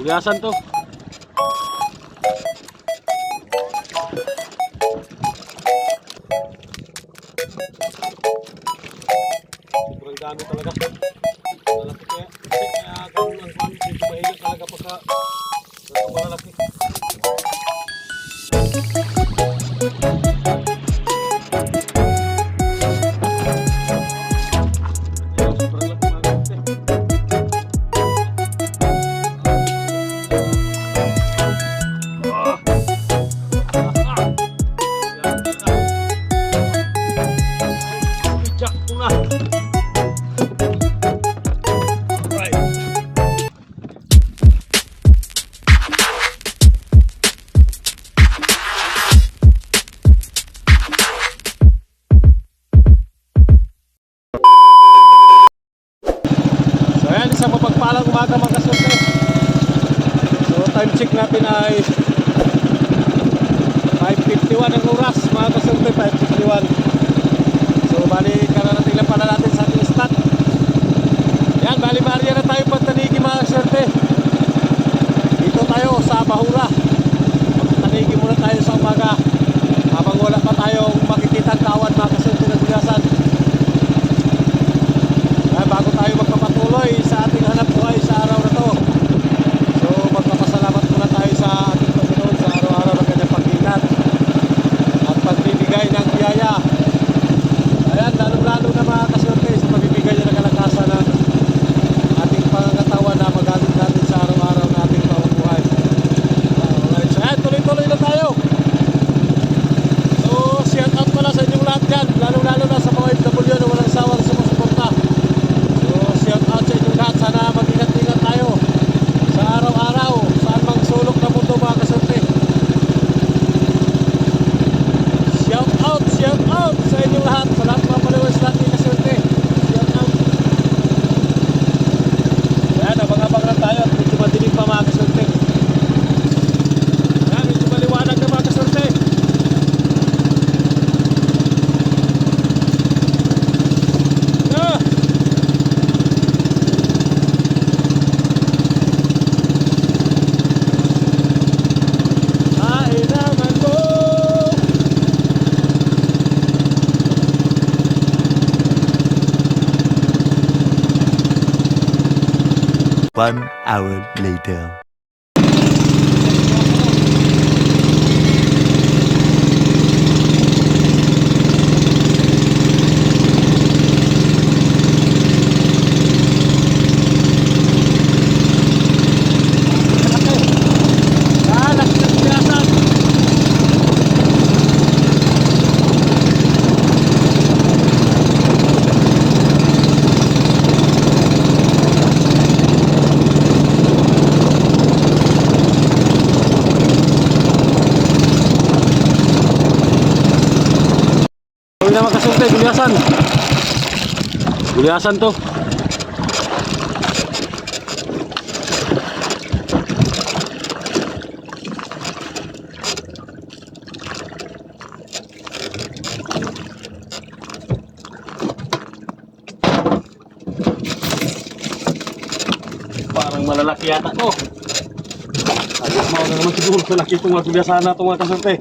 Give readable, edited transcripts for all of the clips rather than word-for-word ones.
Gulyasan to. Sobrang dami talaga. Malaki kaya. Kasi kaya ganun ang kwan. Dito mahirap talaga pagka ito malalaki. Isang mapagpalang umaga mga kasurte. So time check natin ay 5:51 ang oras mga kasurte, 5:51. So bali kararating lang pala natin sa ating start. Yan, bali Maria na tayo Pantanigi mga kasurte. Dito tayo sa Bahura. Pantanigi muna tayo sa umaga habang wala pa tayong makikita kawan mga kasurte na gulasan. Bago tayo magpapatuloy sa ating hanap buhay sa araw na to, so magpapasalamat muna tayo sa ating Panginoon sa araw-araw ng kanyang pag-ingat at pagbibigay ng biyaya. Ayan, lalo-lalo na mga kasurte sa pagbibigay niya ng kalakasan ng ating pangangatawan na magamit natin sa araw-araw na ating pamumuhay. Alright, so ayan, tuloy-tuloy na tayo. So shout out pala sa inyong lahat dyan, lalo-lalo na sa mga OFW na walang sawang sumusuporta. Shout out sa inyong lahat. Sana mag-ingat-ingat tayo sa araw-araw, saan mang sulok na mundo mga kasurte. Shout out sa inyong lahat, sa lahat mga followers natin kasurte. Shout out. Ayan, abang-abang na tayo at medyo madilim pa mga kasurte. Ayan, medyo maliwanag na mga kasurte. One hour later. Huwag na makasunte, gulyasan. Gulyasan to. Parang malalaki yata to. Ayos mo na naman siguro malaki itong mga gulyasan na itong mga kasunte.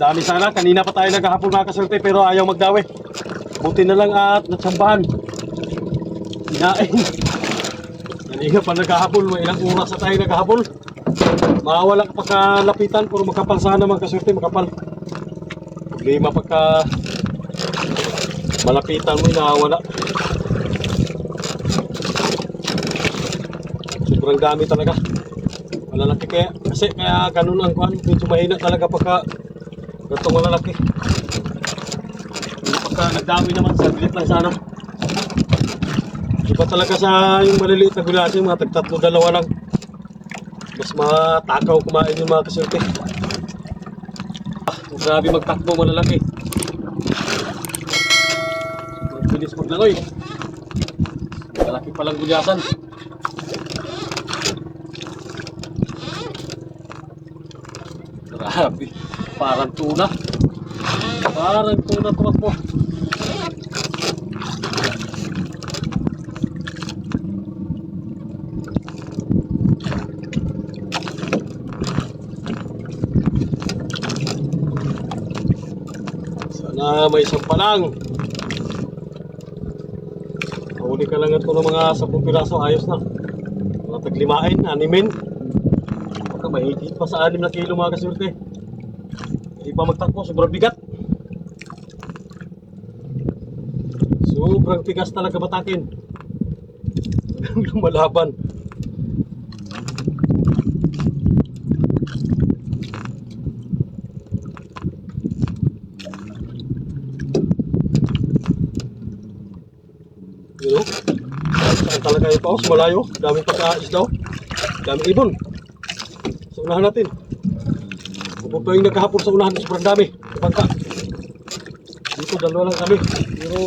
Dami sana, kanina pa tayo naghahapon mga kasurte pero ayaw magdawi. Buti na lang at natsambahan. Hinain. Kanina pa naghahapon, may ilang oras na tayo naghahapon. Mawala ka pagkalapitan, puro makapal sana mga kasurte, makapal. Problema pagka malapitan mo, nawala. Sobrang dami talaga. Malalaki kaya, kasi kaya ganun ang kwan, medyo mahina talaga pagka itong malalaki. Pagka nagdami naman, saglit lang sana. Iba talaga sa yung maliliit na gulasin, mga tagtatlo, dalawa lang. Mas matakaw kumain yung mga kasurte. Grabe magtakbo malalaki. Magbilis maglangoy. Malaki palang gulasan. Grabe. Parang tuna. Parang tuna tumakbo. Sana may isang palang. Huli ka lang ito ng mga 10 piraso, ayos na. Mga taglimain, animin. Baka mahigit pa sa 6 na kilo mga kasurte. Hindi pa magtakbo, sobrang bigat. Sobrang tigas talaga batakin. Lumalaban. You know? Saan talaga ito? Sa malayo. Daming pagka-isdaw. Daming ibon. Sa unahan natin. Kung pa yung nagkahapon sa unahan, sobrang dami. Bangka. Dito, dalawa lang kami. Pero,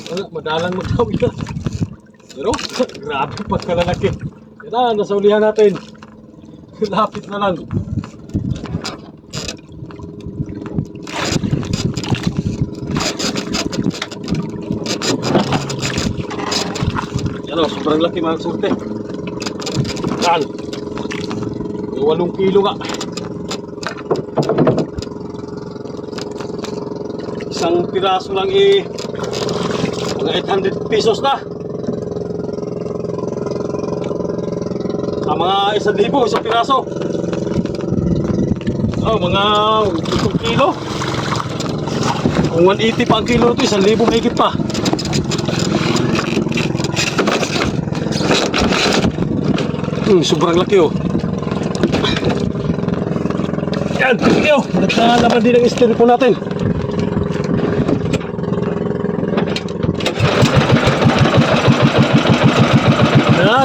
wala, madalang magtawid na. Pero, grabe pagkalalaki. Yan na, nasa ulihan natin. Lapit na lang. Yan o, sobrang laki mga surte. Yan. May 8 kilo nga. Isang piraso lang mga 800 pesos na. Sa mga 1,000 isang piraso. Oh, mga 7 kilo. Kung 180 pa ang kilo ito, 1,000 mahigit pa. Sobrang laki oh. Yan, tingnan oh. Nagkalaman din ang styrofoam natin.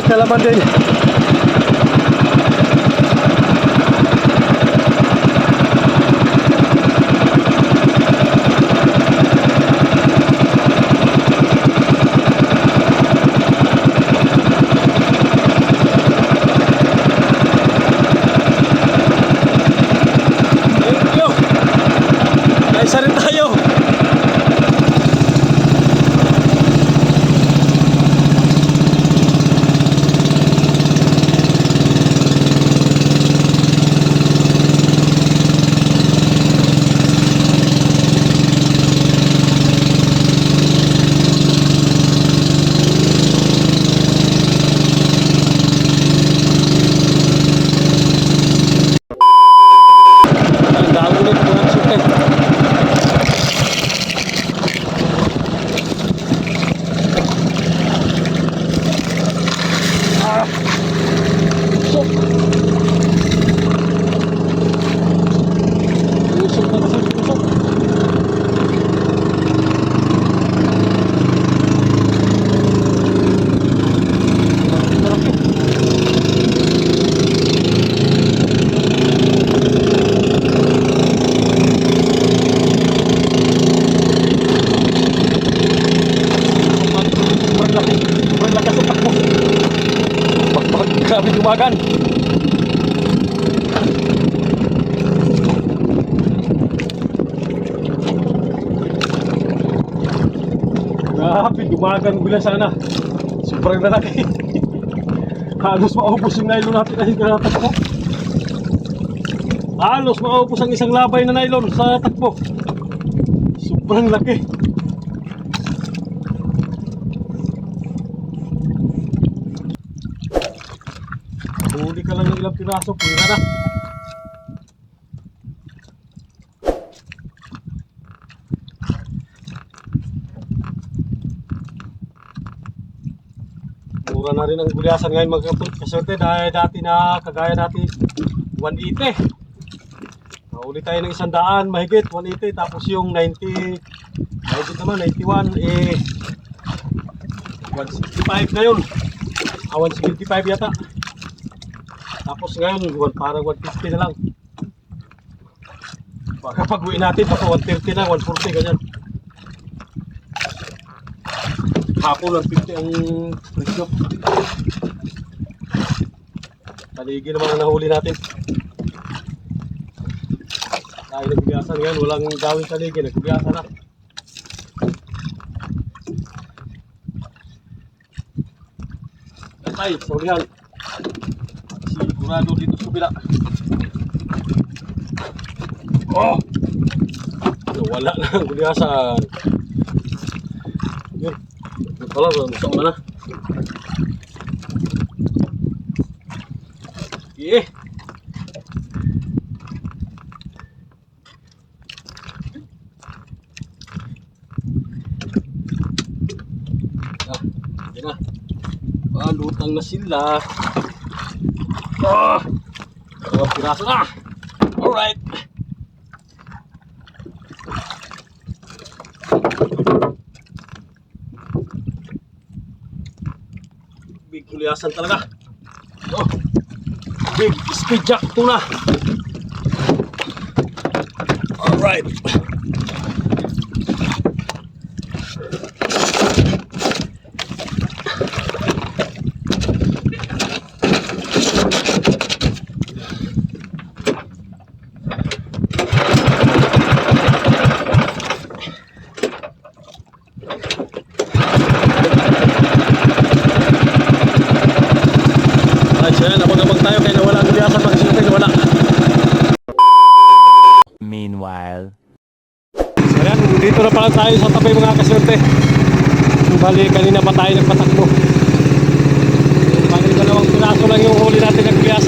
Kalaman din. Isa rin tayo. Ang dami ulit mga suket. Grabe dumagan. Grabe dumagan bila sana. Sobrang lalaki. Halos maubos yung nylon natin na hinatakbo. Halos maubos ang isang labay na nylon sa takbo. Sobrang laki. Huli ka lang ng ilang piraso, pira na. Mura na rin ang gulyasan ngayon mga kaswerte dahil dati na kagaya dati 180. Huli tayo ng 100, mahigit 180, tapos yung 90, mahigit naman 91, 165 na yun. 175 yata. Tapos ngayon, parang 150 na lang. Baka pag-uwi natin, baka 130 na, 140, ganyan. Hapon lang 50 ang presyo. Taligi naman ang nahuli natin. Dahil nagbiyasan ngayon, walang gawin taligi, nagbiyasan na. Patay, sa ulihan. sigurado dito sa kabila. Oh! Wala na ang guliasan. Yun. Yun pala, masama na. Yeah. Yan na. Lutang na sila. Piraso na. Alright. Big kuliasan talaga. Big speed jack tuna. Alright. Abang-abang tayo kaya nawala ang guliasan pag silipin, wala. Meanwhile. So yan, dito na pala tayo sa tabi mga kaswerte. Bali, kanina pa tayo nagpatakbo. Bali, 2 piraso lang yung huli natin ng guliasan.